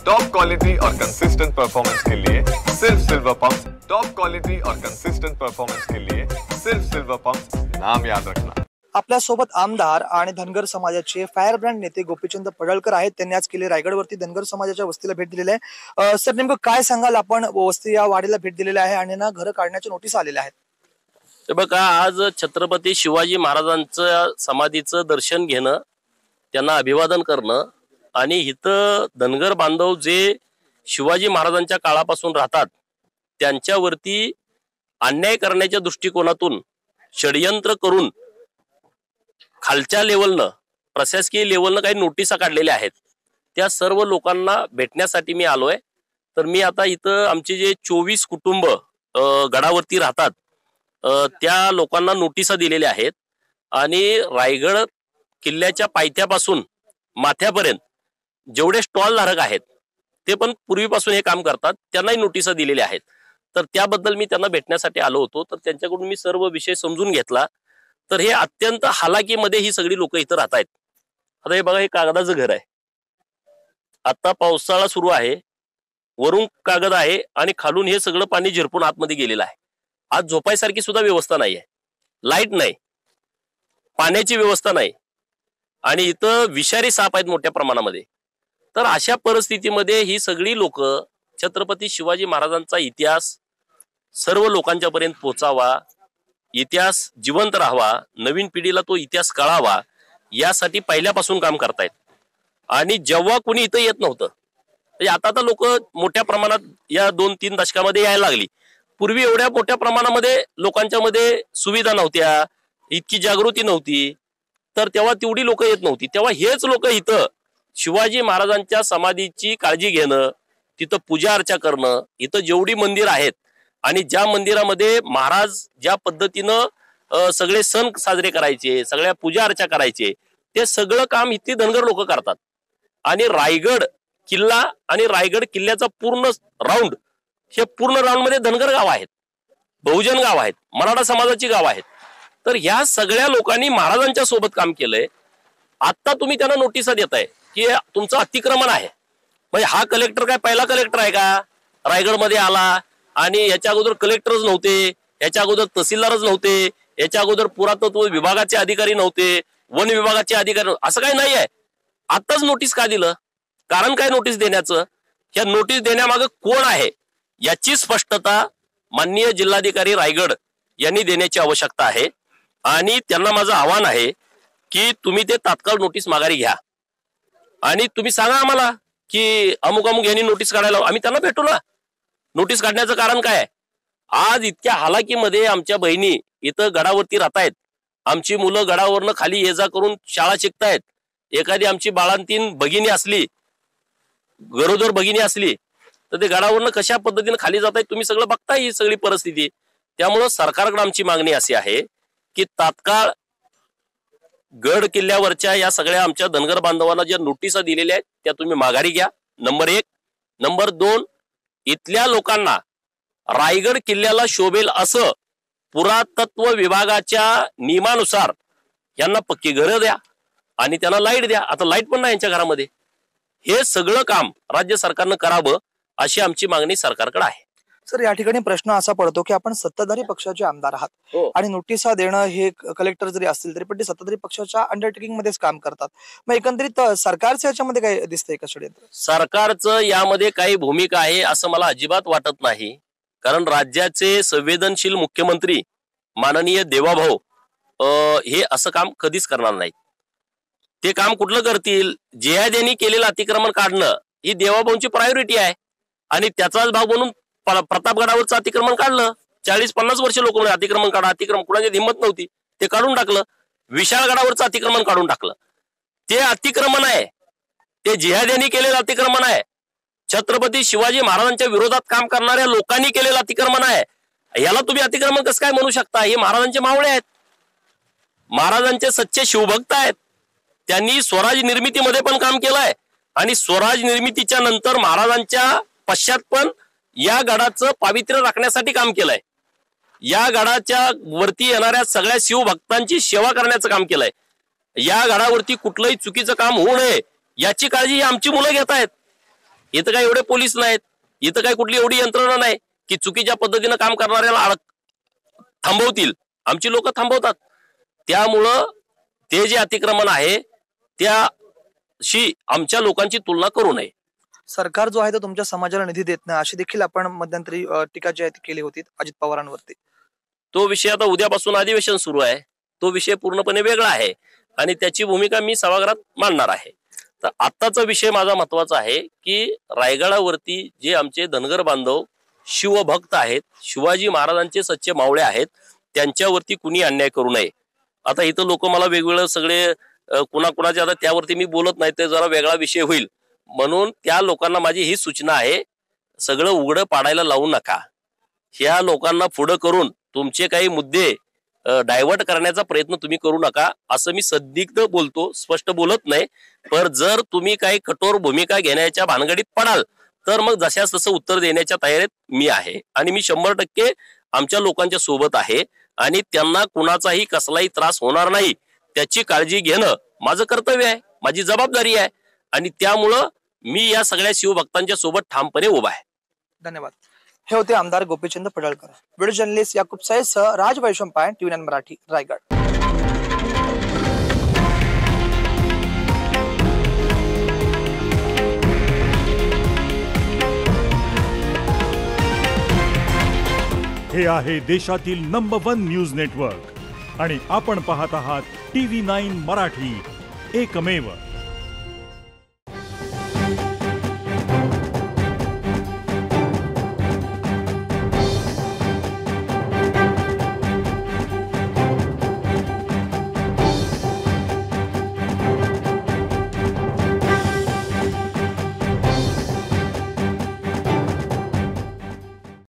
Top quality और consistent performance के लिए सिर्फ सिल्वर पंप्स। टॉप क्वालिटी और कंसिस्टेंट परफॉर्मेंस के लिए सिर्फ सिल्वर पंप्स, नाम याद रखना। आपल्या सोबत आमदार आणि धनगर समाजाचे फायर ब्रँड नेते गोपीचंद पडळकर आहेत। त्यांनी आज केले रायगडवरती धनगर समाजाच्या वस्तीला भेट दिलेली आहे। सर, नेमकं काय सांगाल? आपण वस्ती या वाडीला भेट दिलेली आहे आणि ना घर काढण्याच्या नोटीस आलेल्या आहेत। बघा, आज छत्रपती शिवाजी महाराजांचं समाधीचं दर्शन घेणं, त्यांना अभिवादन करणं आणि इथं धनगर बांधव जे शिवाजी महाराजांच्या काळापासून राहतात त्यांच्यावरती अन्याय करण्याच्या दृष्टिकोनातून षडयंत्र करून खालच्या लेवलनं, प्रशासकीय लेवलनं काही नोटिसा काढलेल्या आहेत। त्या सर्व लोकांना भेटण्यासाठी मी आलोय। तर मी आता इथं आमचे जे 24 कुटुंब गडावरती राहतात त्या लोकांना नोटिसा दिलेल्या आहेत आणि रायगड किल्ल्याच्या पायथ्यापासून माथ्यापर्यंत जेवढे स्टॉल धारक आहेत ते पण पूर्वीपासून हे काम करतात, त्यांनाही नोटिसा दिलेल्या आहेत। तर त्याबद्दल मी त्यांना भेटण्यासाठी आलो होतो। तर त्यांच्याकडून मी सर्व विषय समजून घेतला। तर हे अत्यंत हालाकीमध्ये ही सगळी लोक इथं राहत आहेत। आता हे बघा, हे कागदाचं घर आहे। आता पावसाळा सुरू आहे, वरून कागद आहे आणि खालून हे सगळं पाणी झिरपून आतमध्ये गेलेलं आहे। आज झोपायसारखी सुद्धा व्यवस्था नाहीये, लाईट नाही, पाण्याची व्यवस्था नाही आणि इथं विषारी साप आहेत मोठ्या प्रमाणामध्ये। तर अशा परिस्थितीमध्ये ही सगळी लोक छत्रपती शिवाजी महाराजांचा इतिहास सर्व लोकांच्या पर्यंत पोहोचावा, इतिहास जिवंत राहावा, नवीन पिढीला तो इतिहास कळावा, यासाठी पहिल्यापासून काम करतायत। आणि जेव्हा कोणी इथं येत नव्हतं, म्हणजे आता तर लोक मोठ्या प्रमाणात या 2-3 दशकामध्ये यायला लागली। पूर्वी एवढ्या मोठ्या प्रमाणामध्ये लोकांच्या मध्ये सुविधा नव्हत्या, इतकी जागृती नव्हती, तर तेव्हा तेवढी लोक येत नव्हती। तेव्हा हेच लोक इथं शिवाजी महाराजांच्या समाधीची काळजी घेणं, तिथं पूजा अर्चा करणं, इथं जेवढी मंदिर आहेत आणि ज्या मंदिरामध्ये महाराज ज्या पद्धतीनं सगळे सण साजरे करायचे, सगळ्या पूजा अर्चा करायचे, ते सगळं काम इथली धनगर लोक करतात। आणि रायगड किल्ला आणि रायगड किल्ल्याचा पूर्ण राऊंड, हे पूर्ण राऊंड मध्ये धनगर गाव आहेत, बहुजन गाव आहेत, मराठा समाजाची गाव आहेत। तर ह्या सगळ्या लोकांनी महाराजांच्या सोबत काम केलंय। आता तुम्ही त्यांना नोटिसा देताय की तुमचं अतिक्रमण आहे। म्हणजे हा कलेक्टर काय पहिला कलेक्टर आहे का रायगडमध्ये आला? आणि याच्या अगोदर कलेक्टरच नव्हते, याच्या अगोदर तहसीलदारच नव्हते, याच्या अगोदर पुरातत्व विभागाचे अधिकारी नव्हते, वन विभागाचे अधिकारी, असं काही नाही आहे। आताच नोटीस का दिलं? कारण काय नोटीस देण्याचं? ह्या नोटीस देण्यामागे कोण आहे याची स्पष्टता माननीय जिल्हाधिकारी रायगड यांनी देण्याची आवश्यकता आहे। आणि त्यांना माझं आव्हान आहे की तुम्ही ते तात्काळ नोटीस माघारी घ्या आणि तुम्ही सांगा आम्हाला की अमुक अमुक यांनी नोटीस काढायला, आम्ही त्यांना भेटू ना। नोटीस काढण्याचं कारण काय? आज इतक्या हालाकीमध्ये आमच्या बहिणी इथं गडावरती राहतायत, आमची मुलं गडावरनं खाली ये जा करून शाळा शिकतायत। एखादी आमची बाळांतीन भगिनी असली, गरोदर भगिनी असली, तर ते गडावरनं कशा पद्धतीने खाली जात आहेत तुम्ही सगळं बघताय, ही सगळी परिस्थिती। त्यामुळं सरकारकडे आमची मागणी अशी आहे की तात्काळ गड किल्ल्यावरच्या या सगळ्या आमच्या धनगर बांधवांना ज्या नोटिसा दिलेल्या आहेत त्या तुम्ही माघारी घ्या, नंबर 1। नंबर 2, इथल्या लोकांना रायगड किल्ल्याला शोभेल असं पुरातत्व विभागाच्या नियमानुसार यांना पक्की घरं द्या आणि त्यांना लाईट द्या। आता लाईट पण नाही यांच्या घरामध्ये। हे सगळं काम राज्य सरकारनं करावं अशी आमची मागणी सरकारकडे आहे। सर, या ठिकाणी प्रश्न असा पडतो की आपण सत्ताधारी पक्षाचे आमदार आहात आणि नोटिसा देणं हे कलेक्टर जरी असतील तरी पण ते सत्ताधारी पक्षाच्या अंडरटेकिंग मध्येच काम करतात। मग एकंदरीत सरकारचं याच्यामध्ये काय दिसतंय का षडयंत्र? सरकारचं यामध्ये काही भूमिका आहे असं मला अजिबात वाटत नाही। कारण राज्याचे संवेदनशील मुख्यमंत्री माननीय देवाभाऊ हे असं काम कधीच करणार नाहीत। ते काम कुठलं करतील? जेहाद्यांनी केलेलं अतिक्रमण काढणं ही देवाभाऊंची प्रायोरिटी आहे आणि त्याचाच भाग म्हणून प्रतापगडावरचं अतिक्रमण काढलं। 40-50 वर्ष लोक म्हणजे अतिक्रमण काढा, अतिक्रमण कुणाची हिंमत नव्हती, ते काढून टाकलं। विशाळगडावरचं अतिक्रमण काढून टाकलं। ते अतिक्रमण आहे, ते जिहाद्यांनी केलेलं अतिक्रमण आहे, छत्रपती शिवाजी महाराजांच्या विरोधात काम करणाऱ्या लोकांनी केलेलं अतिक्रमण आहे। याला तुम्ही अतिक्रमण कसं काय म्हणू शकता? हे महाराजांचे मावळे आहेत, महाराजांचे सच्चे शिवभक्त आहेत। त्यांनी स्वराज निर्मितीमध्ये पण काम केलंय आणि स्वराज निर्मितीच्या नंतर महाराजांच्या पश्चात पण या गडाचं पावित्र्य राखण्यासाठी काम केलंय। या गडाच्या वरती येणाऱ्या सगळ्या शिवभक्तांची सेवा करण्याचं काम केलंय। या गडावरती कुठलंही चुकीचं काम होऊ नये याची काळजी आमची मुलं घेत आहेत। इथं काय एवढे पोलीस नाहीत, इथं काय कुठली एवढी यंत्रणा नाही की चुकीच्या पद्धतीनं काम करणाऱ्याला थांबवतील. आमची लोक थांबवतात. त्यामुळं ते जे अतिक्रमण आहे त्याशी आमच्या लोकांची तुलना करू नये. सरकार जो आहे तो तुमच्या समाजाला निधी देत नाही अशी देखील आपण मध्यंतरी टीका जी आहे ती केली होती अजित पवारांवरती. तो विषय आता उद्यापासून अधिवेशन सुरू आहे, तो विषय पूर्णपणे वेगळा आहे आणि त्याची भूमिका मी सभागृहात मांडणार आहे. तर आत्ताचा विषय माझा महत्वाचा आहे की रायगडावरती जे आमचे धनगर बांधव शिवभक्त आहेत, शिवाजी महाराजांचे सच्चे मावळे आहेत, त्यांच्यावरती कुणी अन्याय करू नये. आता इथं लोक मला वेगवेगळं सगळे कुणाकुणाचे, आता त्यावरती मी बोलत नाही, ते जरा वेगळा विषय होईल. म्हणून त्या लोकांना माझी ही सूचना आहे, सगळं उघडं पाडायला लावू नका. ह्या लोकांना पुढं करून तुमचे काही मुद्दे डायव्हर्ट करण्याचा प्रयत्न तुम्ही करू नका, असं मी सदिग्ध बोलतो, स्पष्ट बोलत नाही. पण जर तुम्ही काही कठोर भूमिका घेण्याच्या भानगडीत पडाल तर मग जशास तसं उत्तर देण्याच्या तयारीत मी आहे. आणि मी 100% आमच्या लोकांच्या सोबत आहे आणि त्यांना कुणाचाही कसलाही त्रास होणार नाही त्याची काळजी घेणं माझं कर्तव्य आहे, माझी जबाबदारी आहे. आणि त्यामुळं मी या सगळ्या शिवभक्तांच्या सोबत ठामपणे उभा आहे. धन्यवाद. हे होते आमदार गोपीचंद पडळकर. व्हिडिओ जर्नलिस्ट याकूब सय्यदसह राज वैशंपायन, TV9 मराठी, रायगड. हे आहे देशातील नंबर 1 न्यूज नेटवर्क आणि आपण पाहत आहात TV9 मराठी, एकमेव.